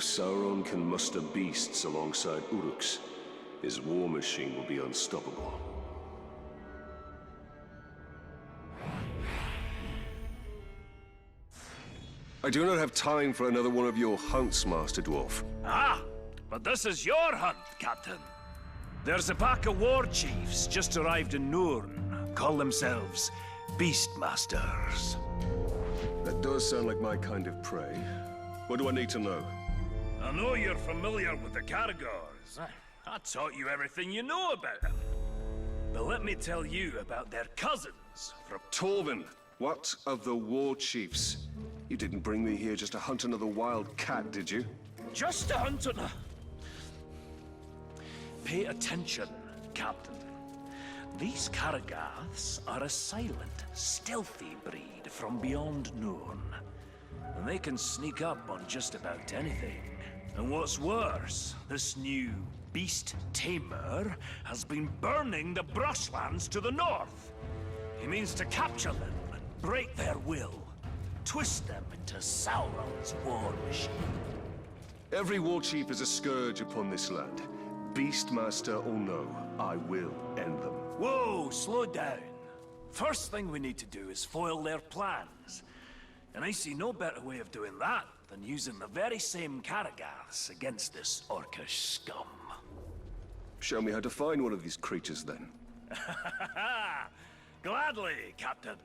If Sauron can muster beasts alongside Uruks, his war machine will be unstoppable. I do not have time for another one of your hunts, Master Dwarf. Ah, but this is your hunt, Captain. There's a pack of war chiefs just arrived in Nurn. Call themselves Beastmasters. That does sound like my kind of prey. What do I need to know? I know you're familiar with the Caragors. I taught you everything you know about them. But let me tell you about their cousins from... Torvin, what of the war chiefs? You didn't bring me here just to hunt another wild cat, did you? Just to hunt on a... Pay attention, Captain. These Caragaths are a silent, stealthy breed from beyond Nurn. And they can sneak up on just about anything. And what's worse, this new beast tamer has been burning the brushlands to the north. He means to capture them and break their will. Twist them into Sauron's war machine. Every war chief is a scourge upon this land. Beastmaster or no, I will end them. Whoa, slow down. First thing we need to do is foil their plans. And I see no better way of doing that than using the very same Caragaths against this orcish scum. Show me how to find one of these creatures, then. Gladly, Captain.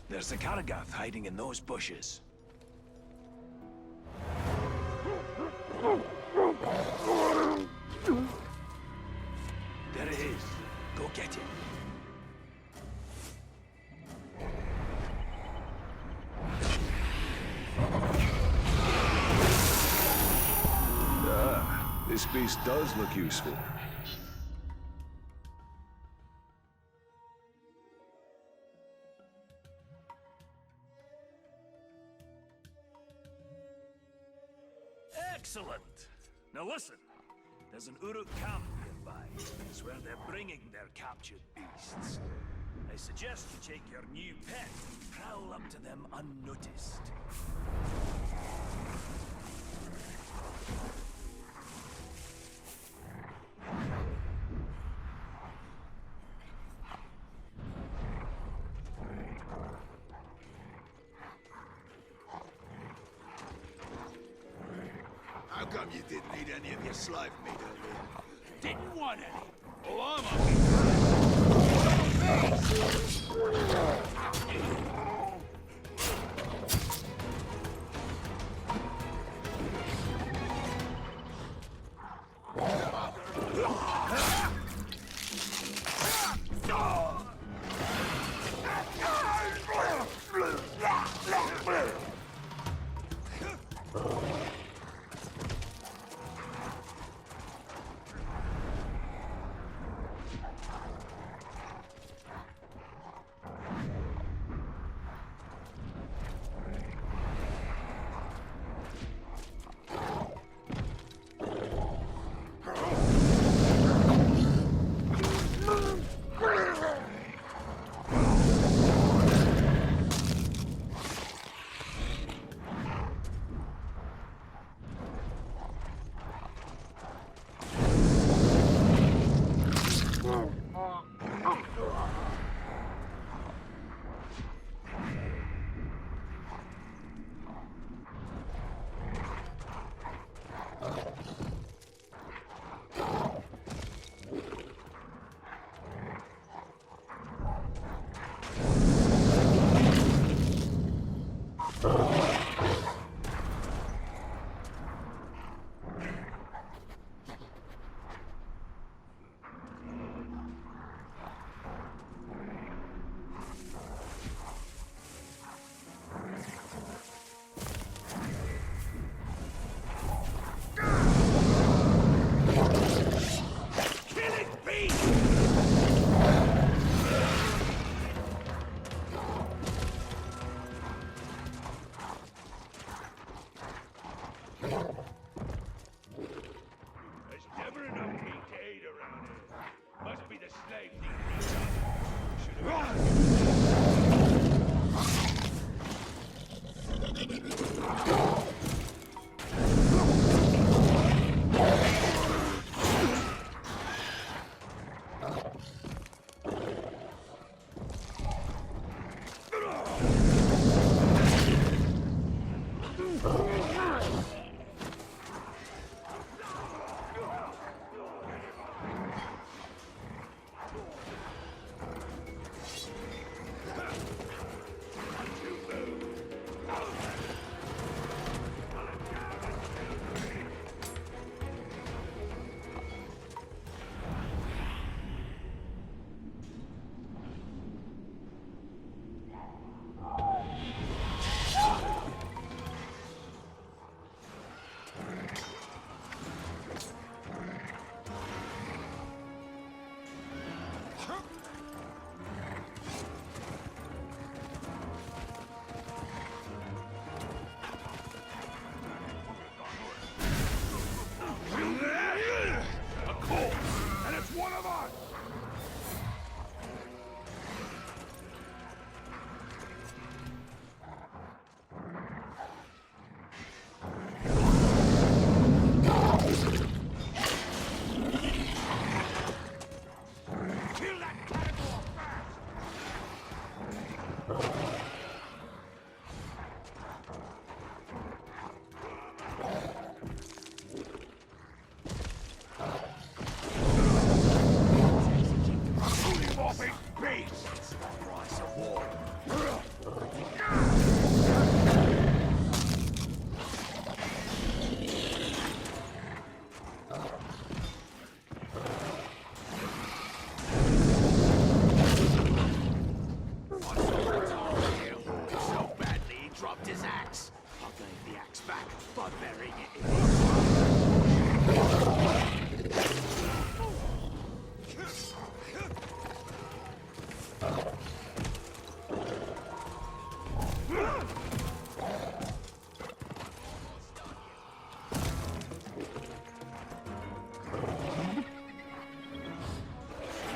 There's a Caragath hiding in those bushes. There it is. Go get him. This beast does look useful. Excellent! Now listen, there's an Uruk camp nearby. It's where they're bringing their captured beasts. I suggest you take your new pet and prowl up to them unnoticed. How come you didn't need any of your slave meat earlier? Didn't want any. Oh,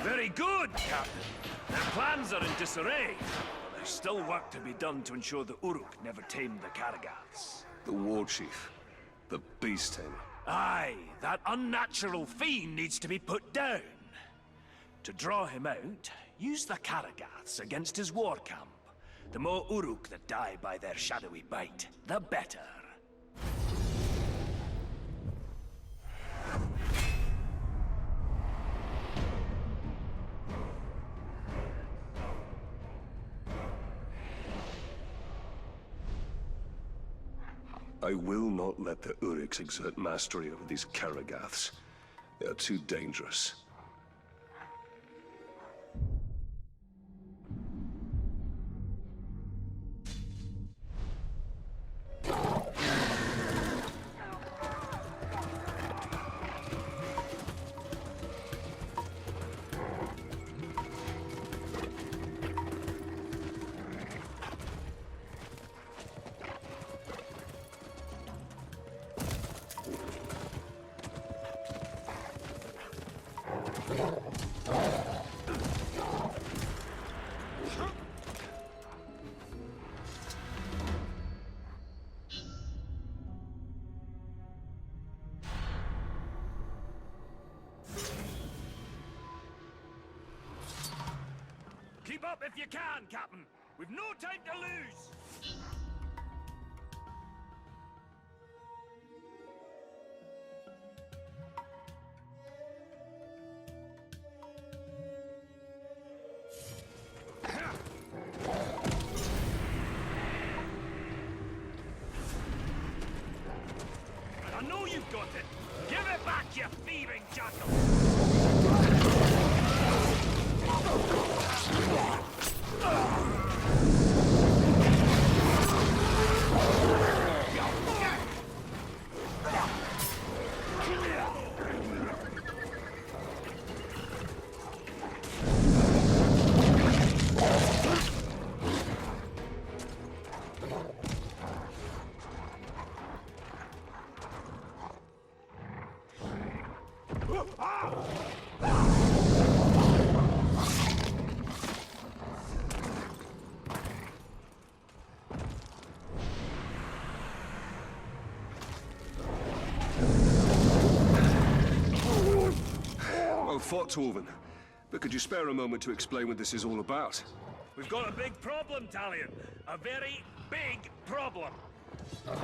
Very good, Captain. Their plans are in disarray. But there's still work to be done to ensure the Uruk never tamed the Karagaths. The war chief. The beast tamer. Aye, that unnatural fiend needs to be put down. To draw him out, use the Karagaths against his war camp. The more Uruk that die by their shadowy bite, the better. I will not let the Uruks exert mastery over these Karagaths. They are too dangerous. Keep up if you can, Captain. We've no time to lose. I know you've got it. Give it back, you thieving jackal. Well fought, Torvin. But could you spare a moment to explain what this is all about? We've got a big problem, Talion. A very big problem.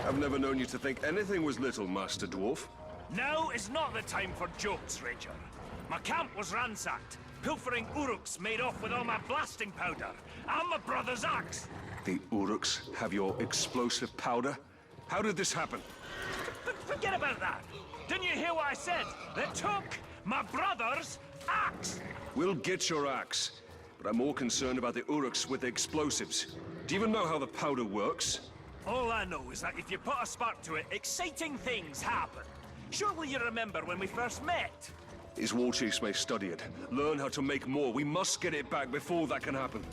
I've never known you to think anything was little, Master Dwarf. Now is not the time for jokes, Ranger. My camp was ransacked. Pilfering Uruks made off with all my blasting powder and my brother's axe. The Uruks have your explosive powder? How did this happen? Forget about that. Didn't you hear what I said? They took my brother's axe. We'll get your axe, but I'm more concerned about the Uruks with the explosives. Do you even know how the powder works? All I know is that if you put a spark to it, exciting things happen. Surely you remember when we first met? His war chiefs may study it, learn how to make more. We must get it back before that can happen.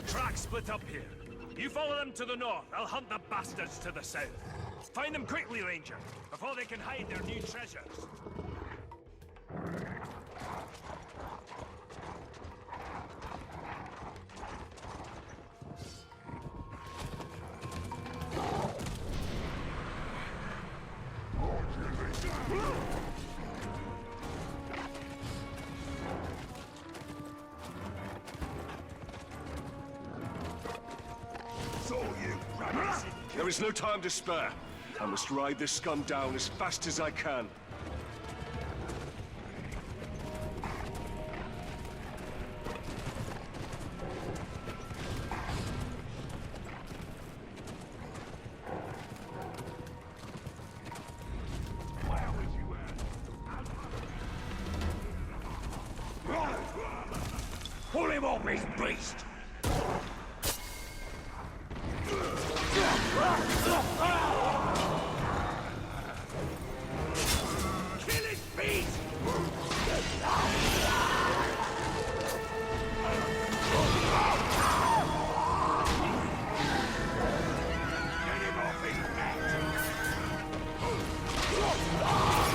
Tracks split up here. You follow them to the north, I'll hunt the bastards to the south. Find them quickly, Ranger, before they can hide their new treasures. There is no time to spare. I must ride this scum down as fast as I can. Pull him off his beast! Kill his beast!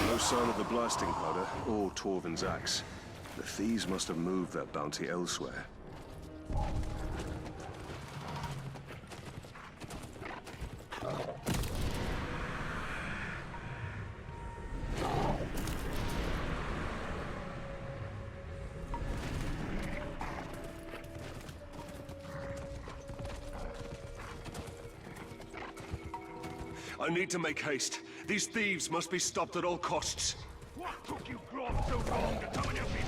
No sign of the blasting powder or Torvin's axe. The thieves must have moved their bounty elsewhere. I need to make haste. These thieves must be stopped at all costs. What took you Grog so long to come in your feet?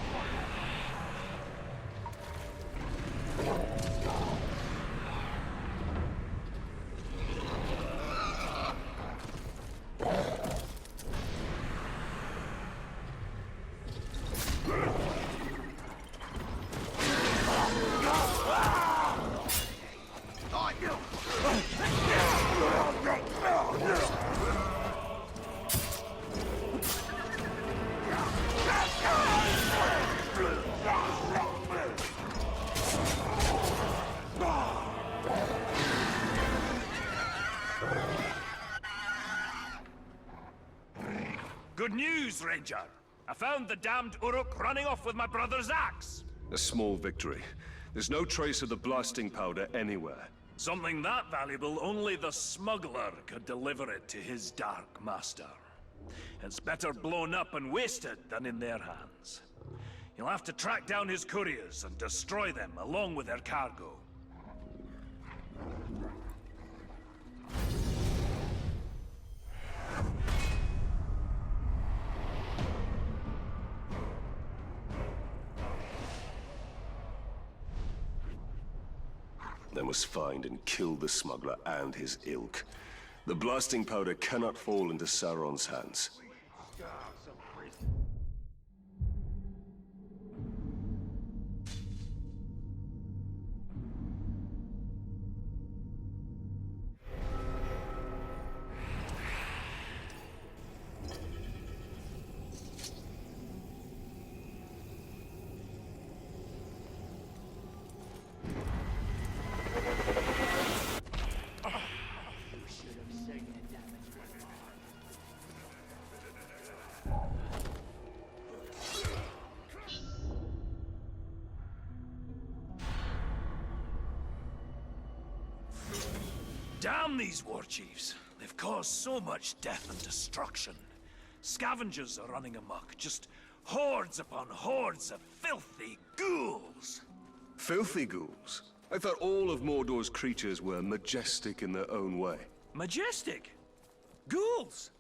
Good news, Ranger. I found the damned Uruk running off with my brother's axe. A small victory. There's no trace of the blasting powder anywhere. Something that valuable, only the smuggler could deliver it to his dark master. It's better blown up and wasted than in their hands. You'll have to track down his couriers and destroy them along with their cargo. They must find and kill the smuggler and his ilk. The blasting powder cannot fall into Sauron's hands. Damn these war chiefs. They've caused so much death and destruction. Scavengers are running amok, just Hordes upon hordes of filthy ghouls. Filthy ghouls? I thought all of Mordor's creatures were majestic in their own way. Majestic? Ghouls?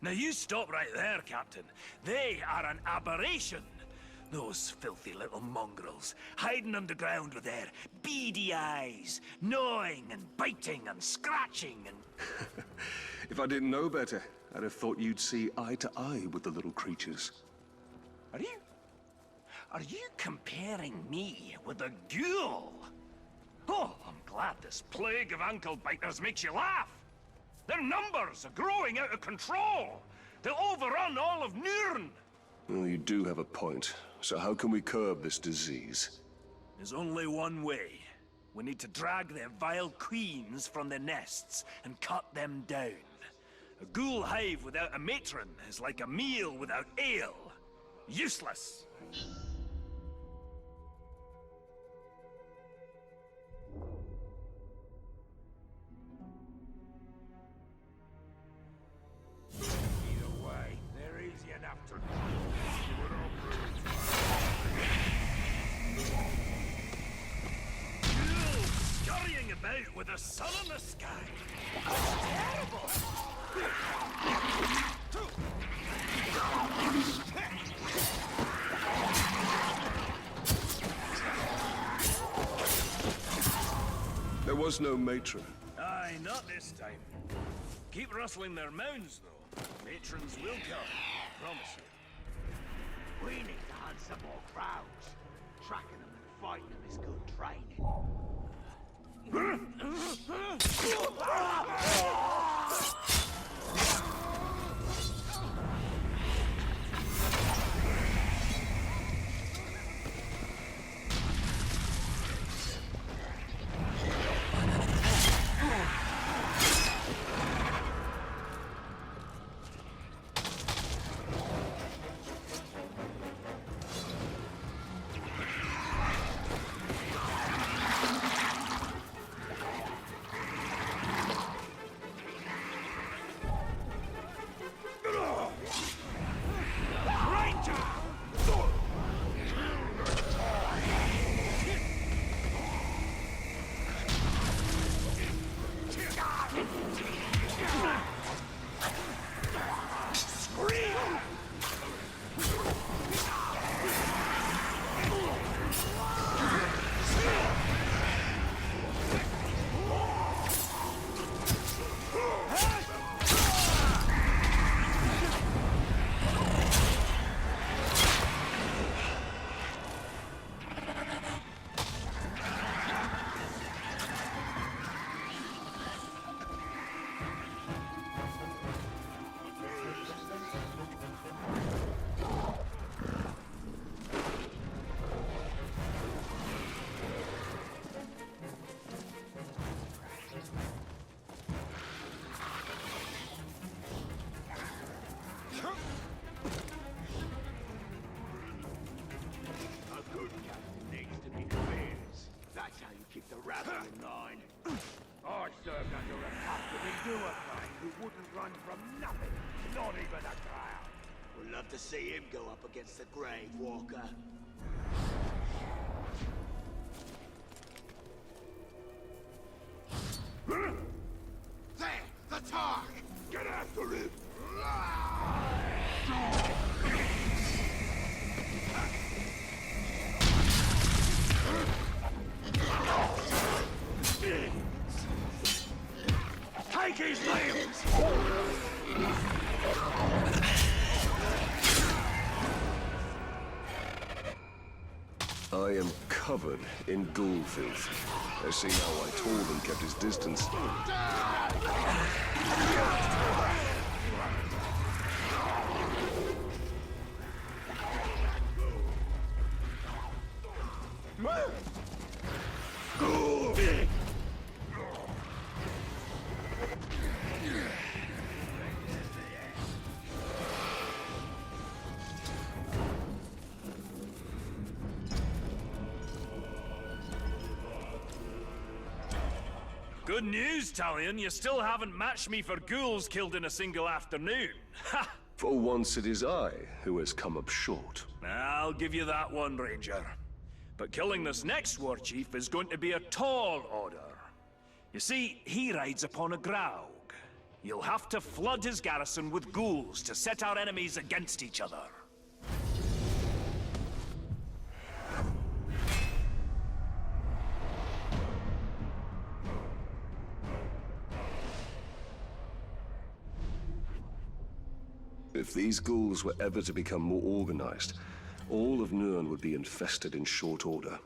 Now you stop right there, Captain. They are an aberration. Those filthy little mongrels, hiding underground with their beady eyes, gnawing and biting and scratching and... If I didn't know better, I'd have thought you'd see eye to eye with the little creatures. Are you comparing me with a ghoul? Oh, I'm glad this plague of ankle biters makes you laugh. Their numbers are growing out of control. They'll overrun all of Nurn. Well, you do have a point. So how can we curb this disease? There's only one way. We need to drag their vile queens from their nests and cut them down. A ghoul hive without a matron is like a meal without ale. Useless. Either way, they're easy enough to... Scurrying about with the sun in the sky. It's terrible. There was no matron. Aye, not this time. Keep rustling their mounds, though. Matrons will come, I promise you. We need to hunt some more crowds. Tracking them and fighting them is good training. I served under a captain in Duathan who wouldn't run from nothing, not even a cloud. Would love to see him go up against the Grave Walker. There! The Tark! Get after him! Take his limbs! I am covered in ghoul filth. I see how I told and kept his distance. Good news, Talion. You still haven't matched me for ghouls killed in a single afternoon. Ha! For once it is I who has come up short. I'll give you that one, Ranger. But killing this next war chief is going to be a tall order. You see, he rides upon a Graug. You'll have to flood his garrison with ghouls to set our enemies against each other. If these ghouls were ever to become more organized, all of Nurn would be infested in short order.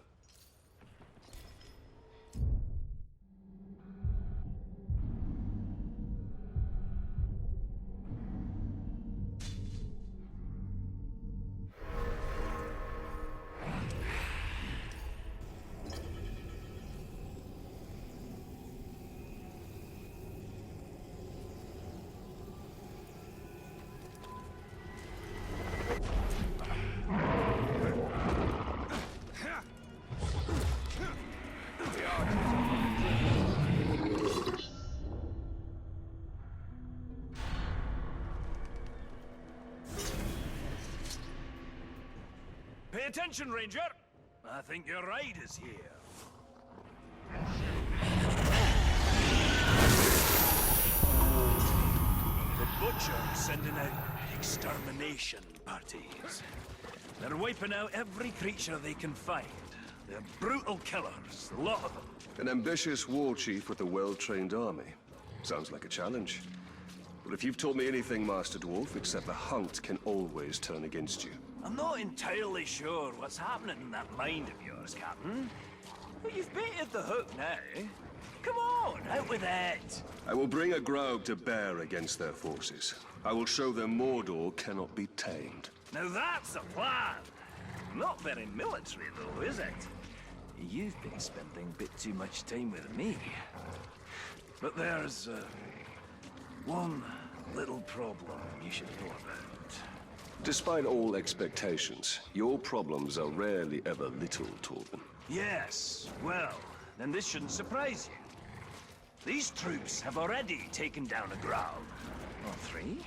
Pay attention, Ranger! I think your ride is here. The Butcher's sending out extermination parties. They're wiping out every creature they can find. They're brutal killers, a lot of them. An ambitious war chief with a well-trained army. Sounds like a challenge. But if you've taught me anything, Master Dwarf, except the hunt can always turn against you. I'm not entirely sure what's happening in that mind of yours, Captain. But you've baited the hook now. Come on, out with it! I will bring a Graug to bear against their forces. I will show them Mordor cannot be tamed. Now that's a plan! Not very military, though, is it? You've been spending a bit too much time with me. But there's, one little problem you should know about. Despite all expectations, your problems are rarely ever little, Torben. Yes, well, then this shouldn't surprise you. These troops have already taken down a Graug. Or three.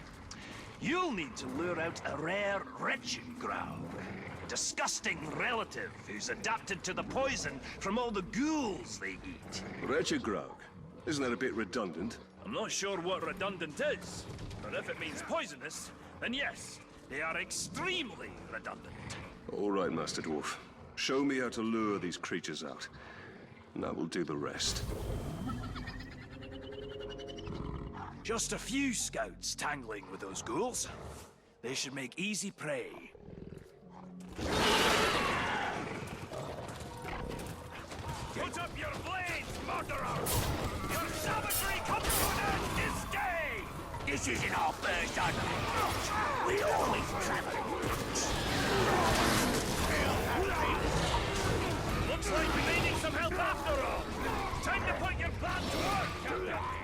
You'll need to lure out a rare, wretched Graug. A disgusting relative who's adapted to the poison from all the ghouls they eat. Wretched Graug. Isn't that a bit redundant? I'm not sure what redundant is, but if it means poisonous, then yes, they are extremely redundant. All right, Master Dwarf. Show me how to lure these creatures out, and I will do the rest. Just a few scouts tangling with those ghouls. They should make easy prey. Put up your blades, Mordor! Your savagery comes to an end this day! This isn't our first time. We always travel. Looks like you may need some help after all. Time to put your plan to work, Captain!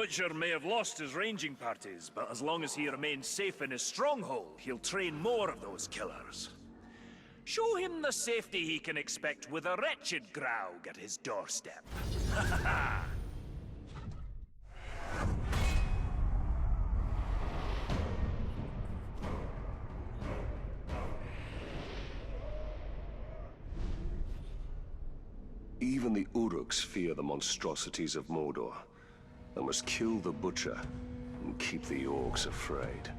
Butcher may have lost his ranging parties, but as long as he remains safe in his stronghold, he'll train more of those killers. Show him the safety he can expect with a wretched Graug at his doorstep. Even the Uruks fear the monstrosities of Mordor. I must kill the Butcher and keep the orcs afraid.